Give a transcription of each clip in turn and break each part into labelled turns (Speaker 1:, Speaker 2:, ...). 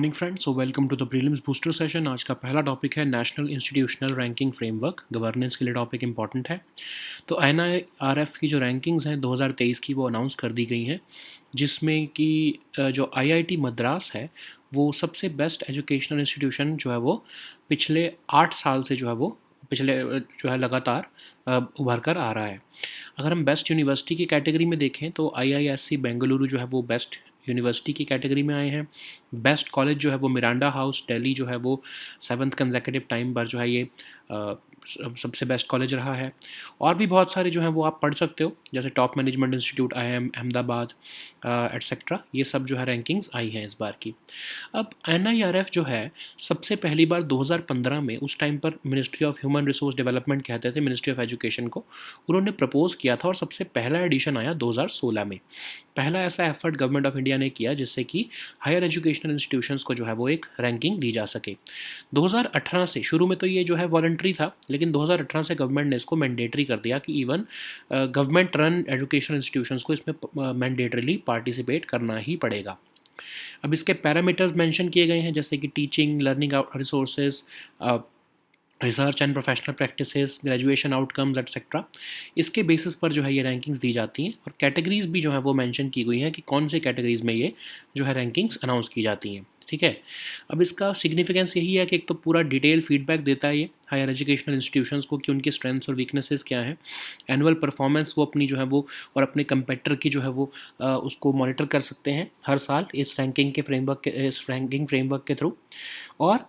Speaker 1: Morning friends, so welcome to the prelims booster session. आज का पहला टॉपिक है national institutional ranking framework. Governance के लिए टॉपिक इंपॉर्टेंट है। तो एनआईआरएफ की जो रैंकिंग्स हैं 2023 की वो अनाउंस कर दी गई हैं, जिसमें कि जो आईआईटी मद्रास है वो सबसे बेस्ट एजुकेशनल इंस्टीट्यूशन जो है वो पिछले 8 साल से जो है वो जो है लगातार उभर कर आ रहा है। अगर हम बेस्ट यूनिवर्सिटी की कैटेगरी में देखें तो आईआईएससी बेंगलुरु जो है वो बेस्ट यूनिवर्सिटी की कैटेगरी में आए हैं। बेस्ट कॉलेज जो है वो मिरांडा हाउस दिल्ली जो है वो 7th कंसेक्यूटिव टाइम पर जो है ये सबसे बेस्ट कॉलेज रहा है। और भी बहुत सारे जो हैं वो आप पढ़ सकते हो, जैसे top management institute IIM Ahmedabad etcetera, ये सब जो है रैंकिंग्स आई हैं इस बार की। अब एनआईआरएफ जो है सबसे पहली बार 2015 में, उस टाइम पर ministry of human resource development कहते थे मिनिस्ट्री ऑफ एजुकेशन को, उन्होंने प्रपोज किया था और सबसे पहला एडिशन आया 2016 में। पहला ऐसा एफर्ट गवर्नमेंट ऑफ इंडिया ने किया जिससे कि हायर एजुकेशनल इंस्टीट्यूशंस को जो है वो एक रैंकिंग दी जा सके। 2018 से, शुरू में तो ये जो है वॉलंटरी था, लेकिन 2018 से गवर्नमेंट ने इसको मैंडेटरी कर दिया कि even government run educational institutions को इसमें मैंडेटरीली पार्टिसिपेट करना ही पड़ेगा। अब इसके पैरामीटर्स मेंशन किए गए हैं, जैसे कि teaching, learning resources, research and professional practices, graduation outcomes etcetera. इसके बेसिस पर जो है ये रैंकिंग्स दी जाती हैं, और कैटेगरीज भी जो है वो मेंशन की गई हैं कि कौन से कैटेगरीज में ये जो है रैंकिंग्स अनाउंस की जाती हैं। ठीक है। अब इसका सिग्निफिकेंस यही है कि एक तो पूरा डिटेल फीडबैक देता है ये हायर एजुकेशनल इंस्टीट्यूशंस को कि उनके स्ट्रेंथ्स और वीकनेसेस क्या हैं। एनुअल परफॉर्मेंस वो अपनी जो है वो और अपने कंपेटर की जो है वो उसको मॉनिटर कर सकते हैं हर साल इस रैंकिंग फ्रेमवर्क के थ्रू। और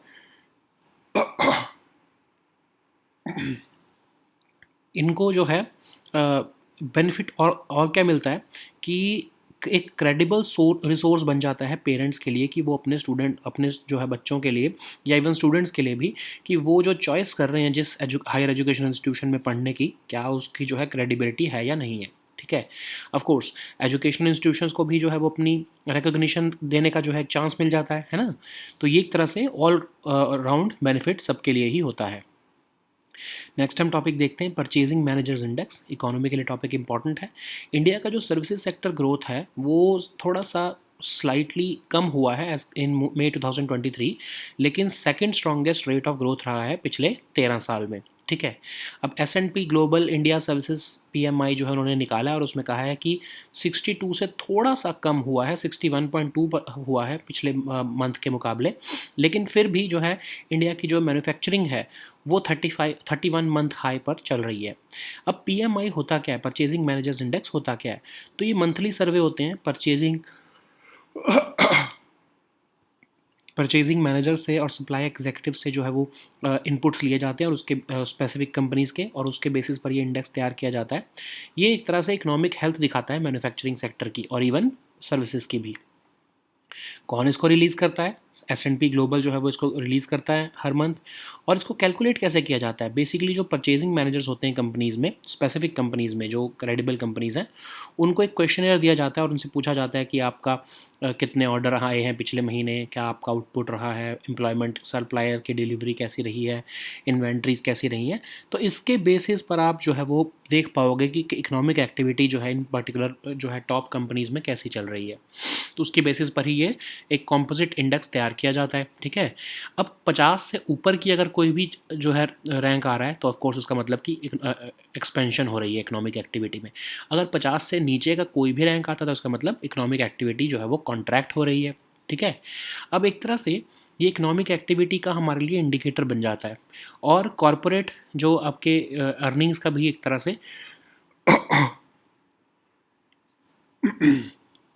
Speaker 1: इनको जो है बेनिफिट और क्या मिलता है कि एक क्रेडिबल रिसोर्स बन जाता है पेरेंट्स के लिए, कि वो अपने जो है बच्चों के लिए या इवन स्टूडेंट्स के लिए भी, कि वो जो चॉइस कर रहे हैं जिस हायर एजुकेशन इंस्टीट्यूशन में पढ़ने की, क्या उसकी जो है क्रेडिबिलिटी है या नहीं है। ठीक है। ऑफ कोर्स एजुकेशनल इंस्टीट्यूशंस को भी जो है वो अपनी रिकॉग्निशन देने का जो है एक चांस मिल जाता है ना। तो ये एक तरह से ऑल राउंड बेनिफिट सबके लिए ही होता है। नेक्स्ट हम टॉपिक देखते हैं परचेजिंग मैनेजर्स इंडेक्स। इकोनॉमी के लिए टॉपिक इंपॉर्टेंट है। इंडिया का जो सर्विसेज सेक्टर ग्रोथ है वो थोड़ा सा स्लाइटली कम हुआ है इन मई 2023, लेकिन second strongest rate of growth रहा है पिछले 13 साल में। ठीक है। अब S&P global India services PMI जो है उन्होंने निकाला है, और उसमें कहा है कि 62 से थोड़ा सा कम हुआ है, 61.2 हुआ है पिछले मंथ के मुकाबले। लेकिन फिर भी जो है इंडिया की जो मैन्युफैक्चरिंग है वो 31 मंथ हाई पर चल रही है। अब PMI होता क्या है, परचेजिंग मैनेजर्स इंडेक्स होता क्या है? तो ये मंथली सर्वे होते हैं परचेजिंग मैनेजर से और सप्लाई एग्जीक्यूटिव से जो है वो इनपुट्स लिए जाते हैं, और उसके स्पेसिफिक कंपनीज़ के, और उसके बेसिस पर ये इंडेक्स तैयार किया जाता है। ये एक तरह से इकोनॉमिक हेल्थ दिखाता है मैन्युफैक्चरिंग सेक्टर की और इवन सर्विसेज की भी। कौन इसको रिलीज़ करता है? S&P ग्लोबल जो है वो इसको रिलीज़ करता है हर मंथ। और इसको कैलकुलेट कैसे किया जाता है? बेसिकली जो परचेजिंग मैनेजर्स होते हैं कंपनीज़ में, स्पेसिफिक कंपनीज़ में जो क्रेडिबल कंपनीज़ हैं, उनको एक क्वेश्चनेयर दिया जाता है और उनसे पूछा जाता है कि आपका कितने ऑर्डर आए हैं पिछले महीने, क्या आपका आउटपुट रहा है, एम्प्लॉयमेंट, सप्लायर की डिलीवरी कैसी रही है, इन्वेंट्रीज कैसी रही हैं। तो इसके बेसिस पर आप जो है वो देख पाओगे कि इकोनॉमिक एक्टिविटी जो है इन पर्टिकुलर जो है टॉप कंपनीज़ में कैसी चल रही है। तो उसके बेसिस पर ही ये एक कॉम्पोजिट इंडेक्स तैयार किया जाता है। ठीक है। अब 50 से ऊपर की अगर कोई भी जो है रैंक आ रहा है तो ऑफकोर्स उसका मतलब कि एक्सपेंशन हो रही है इकोनॉमिक एक्टिविटी में। अगर 50 से नीचे का कोई भी रैंक आता है तो उसका मतलब इकोनॉमिक एक्टिविटी जो है वो कॉन्ट्रैक्ट हो रही है। ठीक है। अब एक तरह से ये इकोनॉमिक एक्टिविटी का हमारे लिए इंडिकेटर बन जाता है, और कॉरपोरेट जो आपके अर्निंग्स का भी एक तरह से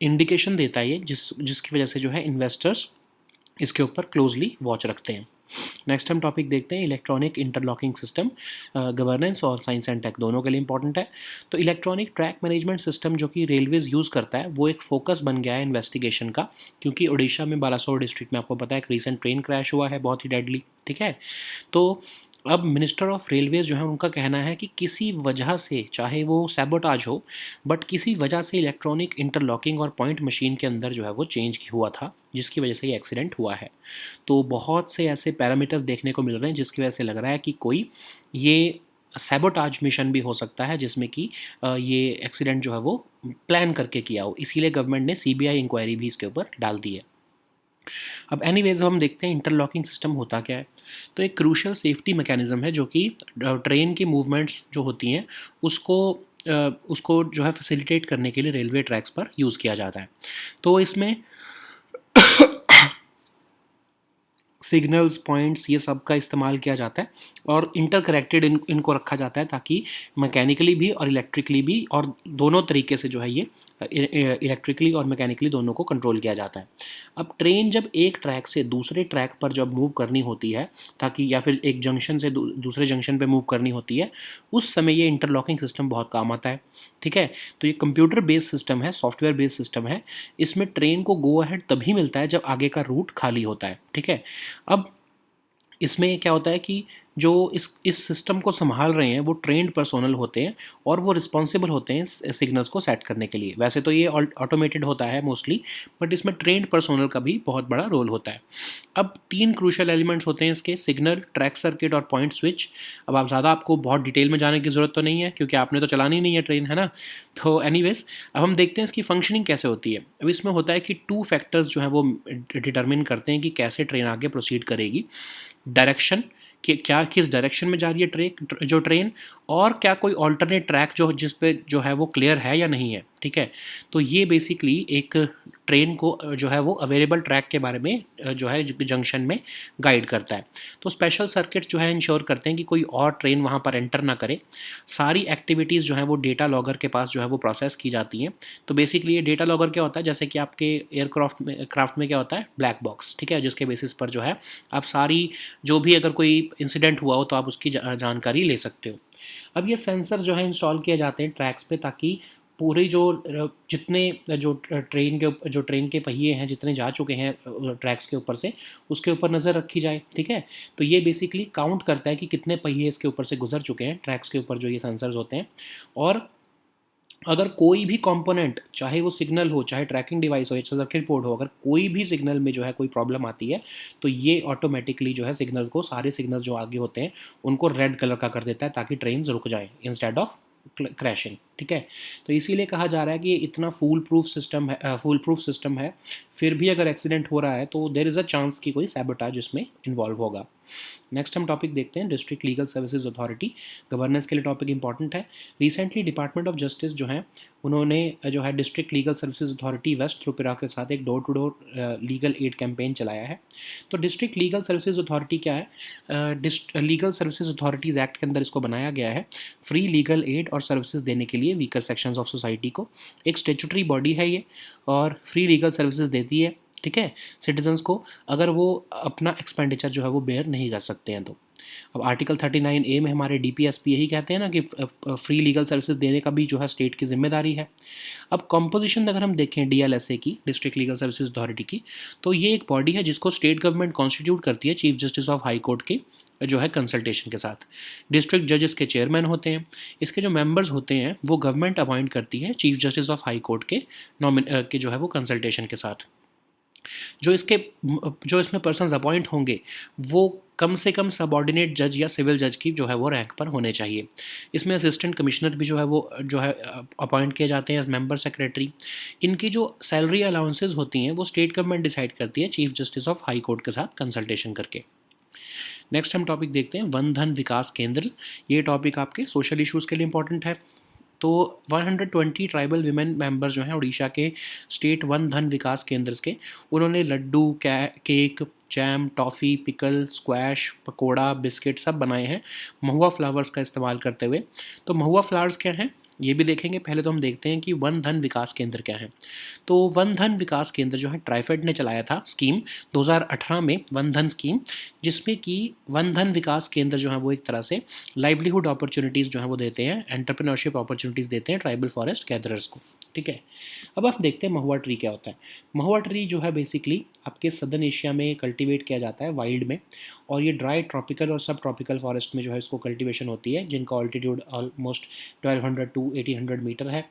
Speaker 1: इंडिकेशन देता है ये, जिसकी वजह से जो है इन्वेस्टर्स इसके ऊपर क्लोजली वॉच रखते हैं। नेक्स्ट हम टॉपिक देखते हैं इलेक्ट्रॉनिक इंटरलॉकिंग सिस्टम। गवर्नेंस और साइंस एंड टेक दोनों के लिए इंपॉर्टेंट है। तो इलेक्ट्रॉनिक ट्रैक मैनेजमेंट सिस्टम जो कि रेलवेज़ यूज़ करता है वो एक फोकस बन गया है इन्वेस्टिगेशन का, क्योंकि उड़ीसा में बालासोर डिस्ट्रिक्ट में आपको पता है एक रीसेंट ट्रेन क्रैश हुआ है, बहुत ही डेडली। ठीक है। तो अब मिनिस्टर ऑफ रेलवेज़ जो है उनका कहना है कि किसी वजह से, चाहे वो सैबोटाज हो, बट किसी वजह से इलेक्ट्रॉनिक इंटरलॉकिंग और पॉइंट मशीन के अंदर जो है वो चेंज हुआ था, जिसकी वजह से ये एक्सीडेंट हुआ है। तो बहुत से ऐसे पैरामीटर्स देखने को मिल रहे हैं जिसकी वजह से लग रहा है कि कोई ये सैबोटाज मिशन भी हो सकता है, जिसमें कि ये एक्सीडेंट जो है वो प्लान करके किया हो। इसीलिए गवर्नमेंट ने CBI इंक्वायरी भी इसके ऊपर डाल दी है। अब एनीवेज हम देखते हैं इंटरलॉकिंग सिस्टम होता क्या है। तो एक क्रूशियल सेफ्टी मैकेनिज्म है जो कि ट्रेन की मूवमेंट्स जो होती हैं उसको उसको जो है फैसिलिटेट करने के लिए रेलवे ट्रैक्स पर यूज़ किया जाता है। तो इसमें सिग्नल्स पॉइंट्स ये सब का इस्तेमाल किया जाता है और इंटरकनेक्टेड इनको रखा जाता है ताकि मैकेनिकली भी और इलेक्ट्रिकली भी और दोनों तरीके से जो है ये इलेक्ट्रिकली और मैकेनिकली दोनों को कंट्रोल किया जाता है। अब ट्रेन जब एक ट्रैक से दूसरे ट्रैक पर जब मूव करनी होती है ताकि या फिर एक जंक्शन से दूसरे जंक्शन पे मूव करनी होती है उस समय ये इंटरलॉकिंग सिस्टम बहुत काम आता है। ठीक है, तो ये कंप्यूटर बेस्ड सिस्टम है, सॉफ्टवेयर बेस्ड सिस्टम है। इसमें ट्रेन को गो अहेड तभी मिलता है जब आगे का रूट खाली होता है। ठीक है, अब इसमें क्या होता है कि जो इस सिस्टम को संभाल रहे हैं वो ट्रेंड पर्सोनल होते हैं और वो रिस्पॉन्सिबल होते हैं सिग्नल्स को सेट करने के लिए। वैसे तो ये ऑटोमेटेड होता है मोस्टली, बट इसमें ट्रेंड पर्सोनल का भी बहुत बड़ा रोल होता है। अब 3 क्रूशियल एलिमेंट्स होते हैं इसके, सिग्नल, ट्रैक सर्किट और पॉइंट स्विच। अब आप ज़्यादा आपको बहुत डिटेल में जाने की ज़रूरत तो नहीं है क्योंकि आपने तो चलानी नहीं है ट्रेन, है ना। तो एनीवेज अब हम देखते हैं इसकी फंक्शनिंग कैसे होती है। अब इसमें होता है कि 2 फैक्टर्स जो हैं वो डिटरमिन करते हैं कि कैसे ट्रेन आगे प्रोसीड करेगी। डायरेक्शन कि क्या किस डायरेक्शन में जा रही है जो ट्रेन, और क्या कोई ऑल्टरनेट ट्रैक जो जिस पे जो है वो क्लियर है या नहीं है। ठीक है, तो ये बेसिकली एक ट्रेन को जो है वो अवेलेबल ट्रैक के बारे में जो है जंक्शन में गाइड करता है। तो स्पेशल सर्किट्स जो है इंश्योर करते हैं कि कोई और ट्रेन वहाँ पर एंटर ना करे। सारी एक्टिविटीज़ जो है वो डेटा लॉगर के पास जो है वो प्रोसेस की जाती हैं। तो बेसिकली ये डेटा लॉगर क्या होता है, जैसे कि आपके एयरक्राफ्ट में क्या होता है, ब्लैक बॉक्स। ठीक है, जिसके बेसिस पर जो है आप सारी जो भी अगर कोई इंसिडेंट हुआ हो तो आप उसकी जानकारी ले सकते हो। अब ये सेंसर जो है इंस्टॉल किए जाते हैं ट्रैक्स पे ताकि पूरी जितने जो ट्रेन के पहिए हैं जितने जा चुके हैं ट्रैक्स के ऊपर से उसके ऊपर नज़र रखी जाए। ठीक है, तो ये बेसिकली काउंट करता है कि कितने पहिए इसके ऊपर से गुजर चुके हैं ट्रैक्स के ऊपर जो ये सेंसर्स होते हैं। और अगर कोई भी कंपोनेंट, चाहे वो सिग्नल हो, चाहे ट्रैकिंग डिवाइस हो या सर्किट बोर्ड हो, अगर कोई भी सिग्नल में जो है कोई प्रॉब्लम आती है तो ये ऑटोमेटिकली जो है सिग्नल को, सारे सिग्नल जो आगे होते हैं उनको रेड कलर का कर देता है ताकि ट्रेन रुक जाए इंस्टेड ऑफ क्रैशिंग। ठीक है, तो इसीलिए कहा जा रहा है कि ये इतना फूल प्रूफ सिस्टम है, फिर भी अगर एक्सीडेंट हो रहा है तो देर इज़ अ चांस कि कोई सैबोटाज इसमें इन्वॉल्व होगा। नेक्स्ट हम टॉपिक देखते हैं district legal services authority. Governance के लिए टॉपिक इंपॉर्टेंट है। रिसेंटली डिपार्टमेंट ऑफ जस्टिस जो है उन्होंने जो है district legal services authority west Tripura के साथ एक door to door legal aid campaign चलाया है। तो डिस्ट्रिक्ट लीगल सर्विसेज अथॉरिटी क्या है, लीगल सर्विसेज अथॉरिटीज़ एक्ट के अंदर इसको बनाया गया है फ्री लीगल एड और सर्विसेज देने के लिए वीकर सेक्शंस ऑफ सोसाइटी को। एक स्टेचुटरी बॉडी है ये और फ्री लीगल सर्विसेज देती है। ठीक है, सिटीजन्स को, अगर वो अपना एक्सपेंडिचर जो है वो बेयर नहीं कर सकते हैं तो। अब आर्टिकल 39A में हमारे DPSP यही कहते हैं ना कि फ्री लीगल सर्विसेज देने का भी जो है स्टेट की जिम्मेदारी है। अब कंपोजिशन अगर हम देखें DLSA की, डिस्ट्रिक्ट लीगल सर्विसेज अथॉरिटी की, तो ये एक बॉडी है जिसको स्टेट गवर्नमेंट कॉन्स्टिट्यूट करती है chief justice of high court के जो है कंसल्टेशन के साथ। डिस्ट्रिक्ट जजेस के चेयरमैन होते हैं। इसके जो मेंबर्स होते हैं वो गवर्नमेंट अपॉइंट करती है chief justice of high court के जो है वो कंसल्टेशन के साथ। जो इसमें पर्सन्स अपॉइंट होंगे वो कम से कम सबऑर्डिनेट जज या सिविल जज की जो है वो रैंक पर होने चाहिए। इसमें असिस्टेंट कमिश्नर भी जो है अपॉइंट किए जाते हैं एज मेंबर सेक्रेटरी। इनकी जो सैलरी अलाउंसेज होती हैं वो स्टेट गवर्नमेंट डिसाइड करती है chief justice of high court के साथ कंसल्टेशन करके। नेक्स्ट हम टॉपिक देखते हैं वन धन विकास केंद्र। ये टॉपिक आपके सोशल इश्यूज़ के लिए इंपॉर्टेंट है। तो 120 ट्राइबल विमेन मेंबर जो हैं उड़ीसा के स्टेट वन धन विकास केंद्र के, उन्होंने laddoo, cake, jam, toffee, pickle, squash, pakora, biscuit सब बनाए हैं महुआ फ्लावर्स का इस्तेमाल करते हुए। तो महुआ फ्लावर्स क्या हैं ये भी देखेंगे। पहले तो हम देखते हैं कि वन धन विकास केंद्र क्या है। तो वन धन विकास केंद्र जो है ट्राइफेड ने चलाया था स्कीम 2018 में, वन धन स्कीम, जिसमें कि वन धन विकास केंद्र जो है वो एक तरह से लाइवलीहुड अपॉर्चुनिटीज़ जो है वो देते हैं, एंटरप्रेन्योरशिप अपॉर्चुनिटीज़ देते हैं ट्राइबल फॉरेस्ट गैदरर्स को। ठीक है, अब आप देखते हैं महुआ ट्री क्या होता है। महुआ ट्री जो है बेसिकली आपके सदर्न एशिया में कल्टीवेट किया जाता है वाइल्ड में, और ये ड्राई ट्रॉपिकल और सब ट्रॉपिकल फॉरेस्ट में जो है इसको कल्टीवेशन होती है, जिनका ऑल्टीट्यूड ऑलमोस्ट 1200 टू 1800 मीटर है।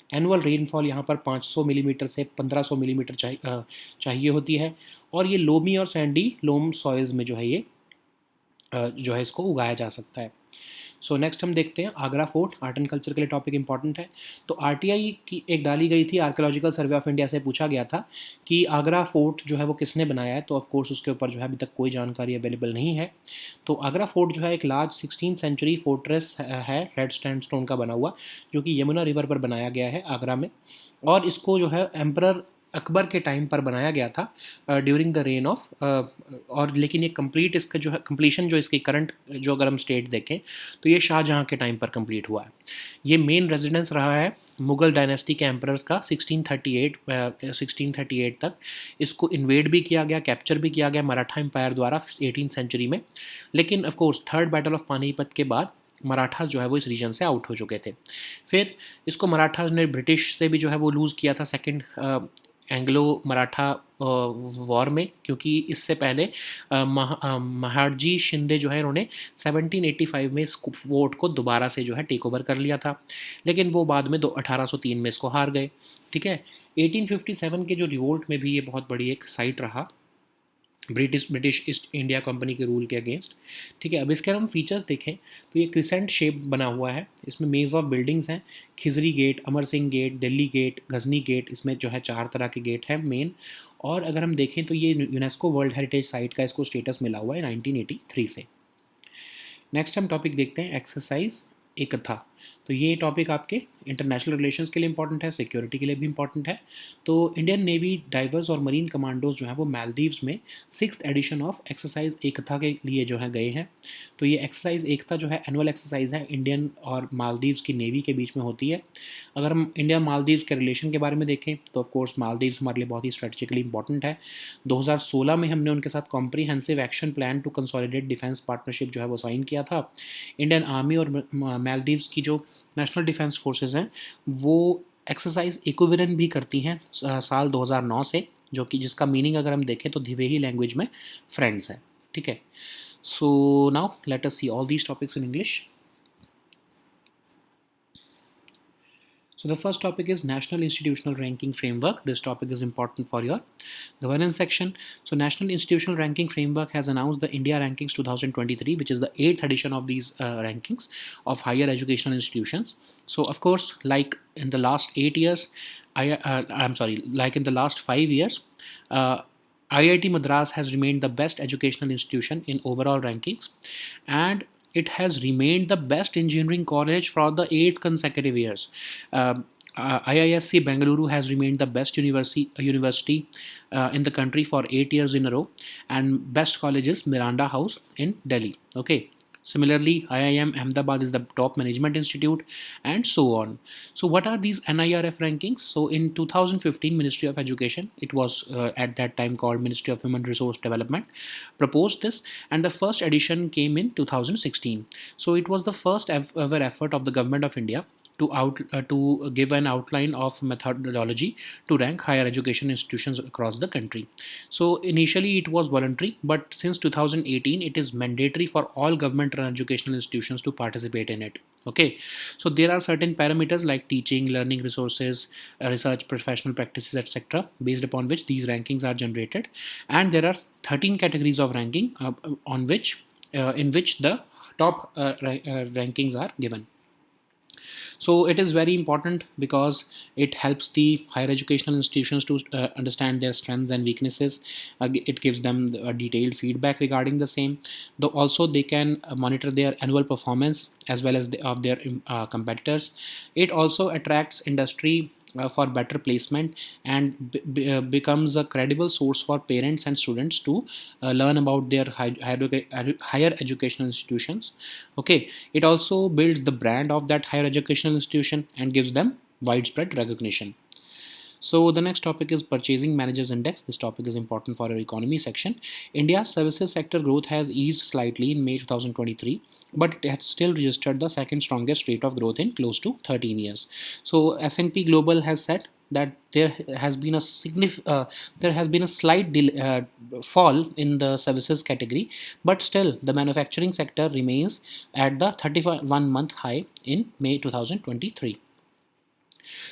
Speaker 1: एनुअल रेनफॉल यहाँ पर 500 मिलीमीटर से 1500 मिलीमीटर चाहिए होती है। और ये लोमी और सैंडी लोम सॉइल्स में जो है ये जो है इसको उगाया जा सकता है। सो नेक्स्ट हम देखते हैं Agra fort, art and culture के लिए टॉपिक इंपॉर्टेंट है। तो आरटीआई की एक डाली गई थी, आर्कियोलॉजिकल सर्वे ऑफ इंडिया से पूछा गया था कि आगरा फोर्ट जो है वो किसने बनाया है, तो ऑफ कोर्स उसके ऊपर जो है अभी तक कोई जानकारी अवेलेबल नहीं है। तो आगरा फोर्ट जो है एक लार्ज 16th सेंचुरी फोर्ट्रेस है, रेड सैंडस्टोन का बना हुआ, जो कि यमुना रिवर पर बनाया गया है आगरा में। और इसको जो है एम्परर अकबर के टाइम पर बनाया गया था ड्यूरिंग द रेन ऑफ, और लेकिन ये कंप्लीट इसका जो है कंप्लीशन जो इसकी करंट जो अगर हम स्टेट देखें तो ये शाहजहाँ के टाइम पर कंप्लीट हुआ है। ये मेन रेजिडेंस रहा है मुगल डायनेस्टी के एम्परर्स का 1638 तक। इसको इन्वेड भी किया गया, कैप्चर भी किया गया मराठा एम्पायर द्वारा 18th सेंचुरी में। लेकिन of course third battle of Panipat के बाद मराठास जो है वो इस रीजन से आउट हो चुके थे। फिर इसको मराठास ने ब्रिटिश से भी जो है वो लूज़ किया था सेकंड एंग्लो मराठा वॉर में, क्योंकि इससे पहले महादजी शिंदे जो है इन्होंने 1785 में इस फोर्ट को दोबारा से जो है टेक ओवर कर लिया था, लेकिन वो बाद में 1803 में इसको हार गए। ठीक है, 1857 के जो रिवोल्ट में भी ये बहुत बड़ी एक साइट रहा ब्रिटिश ईस्ट इंडिया कंपनी के रूल के अगेंस्ट। ठीक है, अब इसके हम फीचर्स देखें तो ये क्रिसेंट शेप बना हुआ है, इसमें मेज ऑफ बिल्डिंग्स हैं, Khizri gate, Amar Singh gate, Delhi gate, Ghazni gate, इसमें जो है 4 तरह के गेट हैं मेन। और अगर हम देखें तो ये यूनेस्को वर्ल्ड हेरिटेज साइट का इसको स्टेटस मिला हुआ है 1983 से। नेक्स्ट हम टॉपिक देखते हैं एक्सरसाइज एकता। तो ये टॉपिक आपके इंटरनेशनल रिलेशंस के लिए इंपॉर्टेंट है, सिक्योरिटी के लिए भी इंपॉर्टेंट है। तो इंडियन नेवी डाइवर्स और मरीन कमांडोज जो है वो मालदीव्स में 6th एडिशन ऑफ एक्सरसाइज एकता के लिए जो है गए हैं। तो ये एक्सरसाइज एकता जो है एनुअल एक्सरसाइज है, इंडियन और मालदीव्स की नेवी के बीच में होती है। अगर हम इंडिया मालदीव्स के रिलेशन के बारे में देखें तो ऑफकोर्स मालदीव्स हमारे लिए बहुत ही स्ट्रेटेजिकली इंपॉर्टेंट है। 2016 में हमने उनके साथ comprehensive action plan to consolidate defence partnership जो है वो साइन किया था। इंडियन आर्मी और मालदीव्स की जो नेशनल डिफेंस फोर्सेस हैं वो एक्सरसाइज इक्विवेलेंट भी करती हैं साल 2009 से, जो कि जिसका मीनिंग अगर हम देखें तो धिवेही लैंग्वेज में फ्रेंड्स है। ठीक है, so now let us see all these topics in English. So the first topic is National Institutional Ranking Framework. This topic is important for your governance section. So National Institutional Ranking Framework has announced the India Rankings 2023, which is the 8th edition of these rankings of higher educational institutions. So of course, like in the last 8 years, like in the last 5 years, IIT Madras has remained the best educational institution in overall rankings, and it has remained the best engineering college for the 8th consecutive years. IISc Bengaluru has remained the best university in the country for 8 years in a row, and best college is Miranda House in Delhi. Okay. Similarly, IIM Ahmedabad is the top management institute, and so on. So what are these NIRF rankings? So in 2015, Ministry of Education, it was at that time called Ministry of Human Resource Development, proposed this, and the first edition came in 2016. So it was the first ever effort of the government of India to give an outline of methodology to rank higher education institutions across the country. So initially it was voluntary, but since 2018 it is mandatory for all government-run educational institutions to participate in it. Okay, so there are certain parameters like teaching, learning resources, research, professional practices, etc., based upon which these rankings are generated, and there are 13 categories of ranking on which in which the top rankings are given. So it is very important because it helps the higher educational institutions to understand their strengths and weaknesses. It gives them a detailed feedback regarding the same. Though also they can monitor their annual performance as well as of their competitors. It also attracts industry for better placement and becomes a credible source for parents and students to learn about their higher educational institutions. Okay, it also builds the brand of that higher educational institution and gives them widespread recognition. So the next topic is Purchasing Managers Index. This topic is important for our economy section. India's services sector growth has eased slightly in May 2023, but it has still registered the second strongest rate of growth in close to 13 years. So S&P Global has said that there has been a slight fall in the services category, but still the manufacturing sector remains at the 31-month high in May 2023.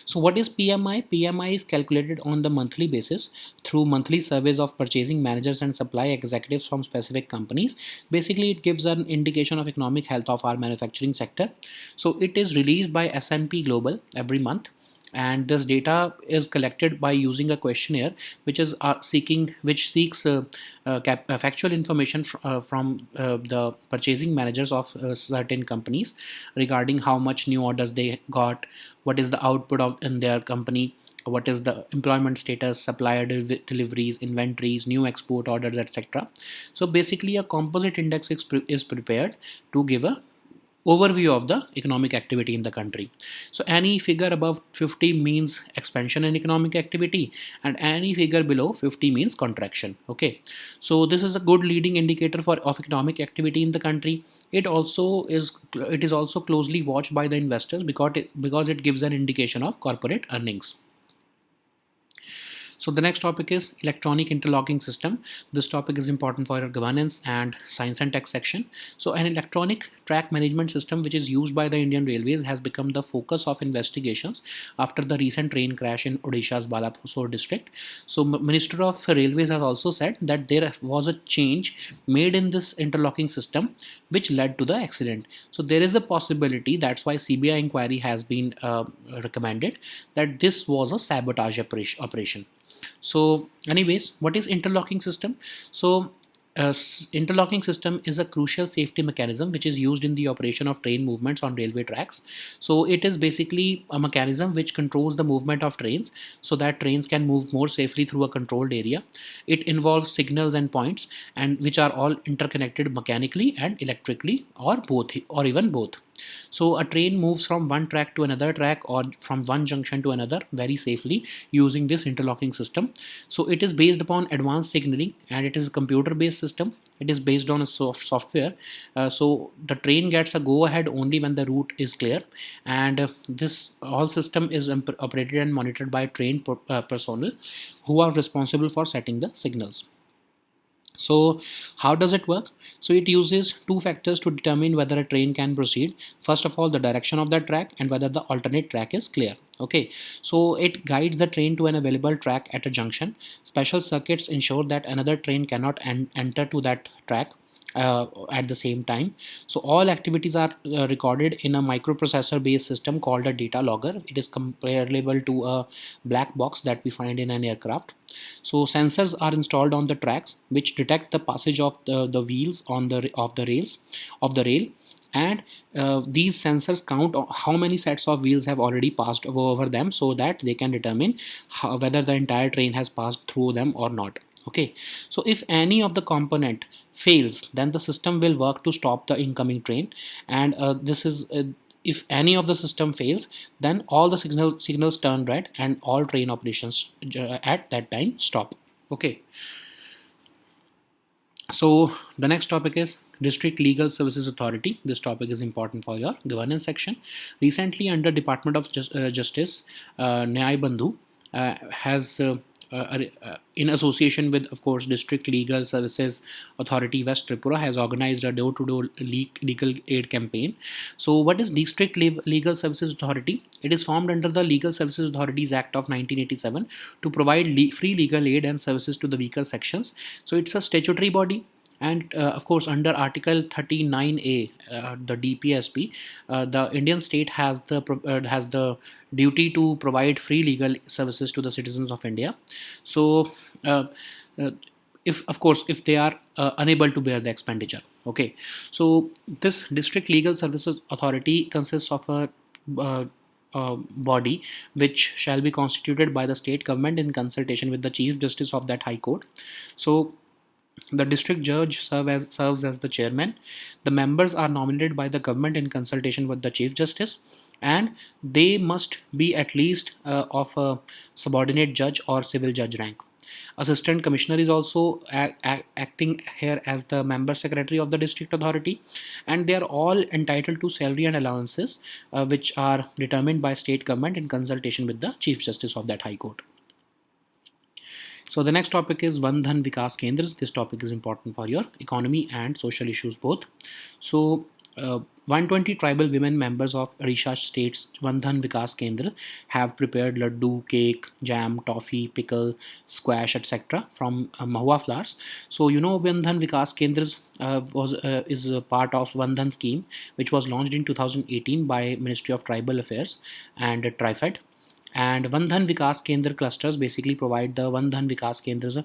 Speaker 2: So what is PMI? PMI is calculated on the monthly basis through monthly surveys of purchasing managers and supply executives from specific companies. Basically, it gives an indication of economic health of our manufacturing sector. So it is released by S&P Global every month, and this data is collected by using a questionnaire which seeks factual information from the purchasing managers of certain companies regarding how much new orders they got, what is the output of in their company, what is the employment status, supplier deliveries, inventories, new export orders, etc. So basically a composite index is prepared to give a overview of the economic activity in the country. So any figure above 50 means expansion in economic activity, and any figure below 50 means contraction. Okay, so this is a good leading indicator for of economic activity in the country. It is also closely watched by the investors because it gives an indication of corporate earnings. So the next topic is electronic interlocking system. This topic is important for your governance and science and tech section. So an electronic track management system which is used by the Indian Railways has become the focus of investigations after the recent train crash in Odisha's Balapur district. So Minister of Railways has also said that there was a change made in this interlocking system which led to the accident. So there is a possibility, that's why CBI inquiry has been recommended, that this was a sabotage operation. So anyways, what is interlocking system? So interlocking system is a crucial safety mechanism which is used in the operation of train movements on railway tracks. So it is basically a mechanism which controls the movement of trains so that trains can move more safely through a controlled area. It involves signals and points, and which are all interconnected mechanically and electrically, or both, or even both. So a train moves from one track to another track, or from one junction to another, very safely using this interlocking system. So it is based upon advanced signaling, and it is a computer based system. It is based on a software. So the train gets a go ahead only when the route is clear, and this whole system is operated and monitored by trained personnel who are responsible for setting the signals. So how does it work? So it uses two factors to determine whether a train can proceed. First of all, the direction of that track and whether the alternate track is clear. Okay, so it guides the train to an available track at a junction. Special circuits ensure that another train cannot enter to that track at the same time. So all activities are recorded in a microprocessor based system called a data logger. It is comparable to a black box that we find in an aircraft. So sensors are installed on the tracks which detect the passage of the wheels on the rails of the rail, and these sensors count how many sets of wheels have already passed over them so that they can determine whether the entire train has passed through them or not. Okay, so if any of the component fails, then the system will work to stop the incoming train, and this is if any of the system fails, then all the signals turn red and all train operations at that time stop. Okay, so the next topic is District Legal Services Authority. This topic is important for your governance section. Recently, under Department of Justice, Nyay Bandhu has in association with, of course, District Legal Services Authority West Tripura, has organized a door-to-door legal aid campaign. So what is District Legal Services Authority? It is formed under the Legal Services Authorities Act of 1987 to provide free legal aid and services to the weaker sections. So it's a statutory body, and of course under Article 39A, the DPSP, the Indian state has the duty to provide free legal services to the citizens of India. So uh, uh, if, of course, if they are unable to bear the expenditure. Okay, so this District Legal Services Authority consists of a uh, body which shall be constituted by the state government in consultation with the Chief Justice of that High Court. So the district judge serves as the chairman. The members are nominated by the government in consultation with the Chief Justice, and they must be at least of a subordinate judge or civil judge rank. Assistant Commissioner is also acting here as the member secretary of the district authority, and they are all entitled to salary and allowances, which are determined by state government in consultation with the Chief Justice of that High Court. So the next topic is Vandhan Vikas Kendras. This topic is important for your economy and social issues both. So 120 tribal women members of Odisha State's Vandhan Vikas Kendra have prepared laddu, cake, jam, toffee, pickle, squash, etc. from mahua flowers. So you know Vandhan Vikas Kendras was is a part of Vandhan scheme, which was launched in 2018 by Ministry of Tribal Affairs and TriFed. And Vandhan Vikas Kendra clusters basically provide the Vandhan Vikas Kendras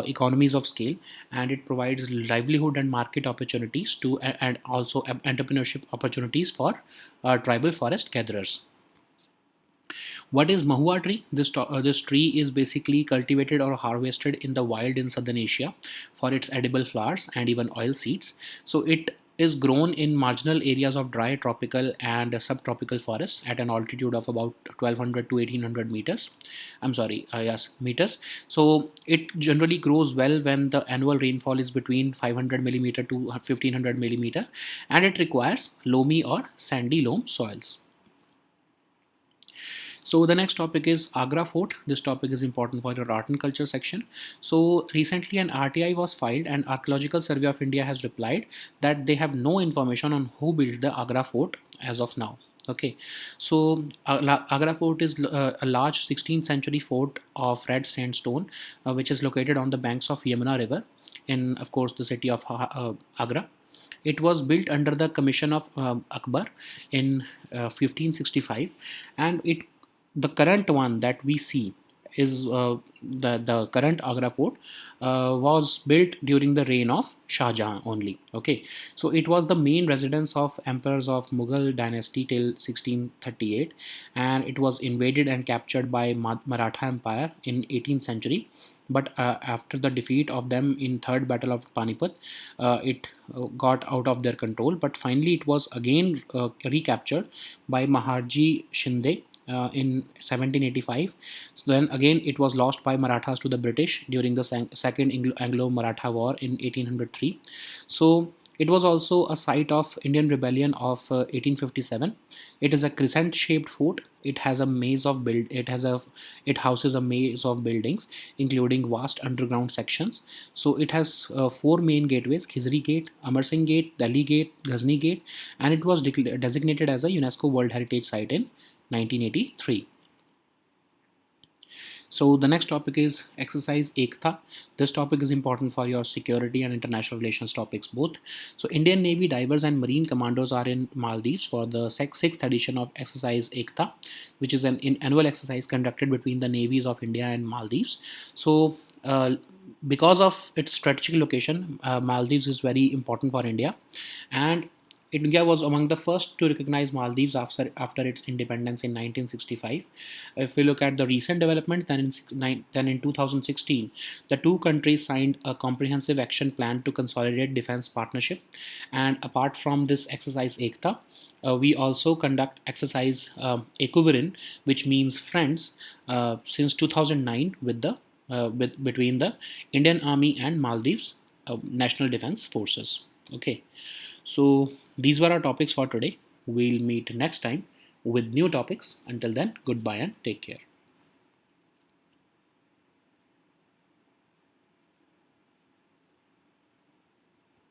Speaker 2: economies of scale, and it provides livelihood and market opportunities to and also entrepreneurship opportunities for tribal forest gatherers. What is mahua tree? This tree is basically cultivated or harvested in the wild in southern Asia for its edible flowers and even oil seeds. So it is grown in marginal areas of dry tropical and subtropical forests at an altitude of about 1200 to 1800 meters. I'm sorry, yes, meters. So it generally grows well when the annual rainfall is between 500 millimeter to 1500 millimeter, and it requires loamy or sandy loam soils. So the next topic is Agra Fort. This topic is important for your art and culture section. So recently an RTI was filed and Archaeological Survey of India has replied that they have no information on who built the Agra Fort as of now. Okay, so Agra Fort is a large 16th century fort of red sandstone, which is located on the banks of Yamuna River in, of course, the city of Agra. It was built under the commission of Akbar in 1565, and the current one that we see is the current Agra fort was built during the reign of Shah Jahan only. Okay, so it was the main residence of emperors of Mughal dynasty till 1638, and it was invaded and captured by Maratha Empire in 18th century. But after the defeat of them in third battle of Panipat, it got out of their control. But finally, it was again recaptured by Maharji Shinde in 1785. So then again, it was lost by Marathas to the British during the Second Anglo-Maratha War in 1803. So it was also a site of Indian Rebellion of 1857. It is a crescent-shaped fort. It has a maze of build. It houses a maze of buildings, including vast underground sections. So it has four main gateways: Khizri Gate, Amar Singh Gate, Delhi Gate, Ghazni Gate, and it was designated as a UNESCO World Heritage Site in 1983. So the next topic is exercise Ekta. This topic is important for your security and international relations topics both. So Indian Navy divers and marine commandos are in Maldives for the sixth edition of exercise Ekta, which is an annual exercise conducted between the navies of India and Maldives. So because of its strategic location, Maldives is very important for India, and India was among the first to recognize Maldives after its independence in 1965. If we look at the recent development, then in 2016, the two countries signed a comprehensive action plan to consolidate defense partnership. And apart from this exercise Ekta, we also conduct exercise Ekuvirin, which means friends, since 2009 between the Indian Army and Maldives National Defense Forces. Okay. So these were our topics for today. We'll meet next time with new topics. Until then, goodbye and take care.